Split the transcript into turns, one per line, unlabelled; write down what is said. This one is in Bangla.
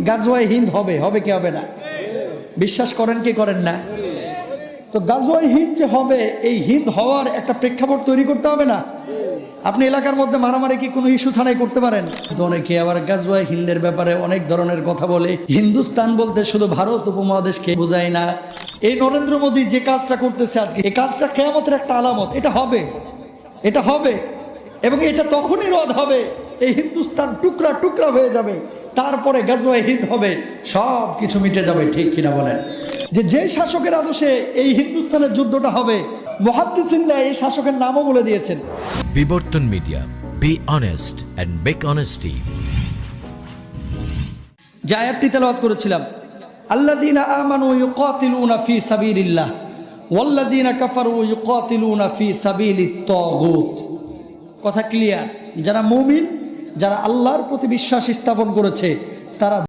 গাজওয়ায়ে হিন্দ হবে, হবে কি হবে না? বিশ্বাস করেন কি করেন না? তো গাজওয়ায়ে হিন্দ যে হবে, এই হিন্দ হওয়ার একটা প্রেক্ষাপট তৈরি করতে হবে না? আপনি এলাকার মধ্যে মারামারি কি কোনো ইস্যু ছাড়াই করতে পারেন? তো অনেকে আবার গাজওয়ায়ে হিন্দের ব্যাপারে অনেক ধরনের কথা বলে। হিন্দুস্তান বলতে শুধু ভারত উপমহাদেশকে বোঝায় না। এই নরেন্দ্র মোদী যে কাজটা করতেছে আজকে, এই কাজটা কিয়ামতের একটা আলামত। এটা হবে, এটা হবে, এবং এটা তখনই রদ হবে এই হিন্দুস্তান টুকরা টুকরা হয়ে যাবে, তারপরে গাজওয়ায়ে হিন্দ হবে, সব কিছু মিটে যাবে। ঠিক কিনা বলেন? যে শাসকের আদর্শে এই হিন্দুস্তানের যুদ্ধটা হবে, মুহাদ্দিসিনরা এই শাসকের নামও বলে দিয়েছেন।
Bibartan media, be honest and make honesty.
যে আয়াতটি তেলাওয়াত করেছিলাম, আল্লাযীনা আমানু ইউকাতিলুনা ফি সাবিলিল্লাহ ওয়াল্লাযীনা কাফারু ইউকাতিলুনা ফি সাবিলিত তাগুত। কথা ক্লিয়ার? যারা মুমিন, যারা আল্লাহর প্রতি বিশ্বাস স্থাপন করেছে, তারা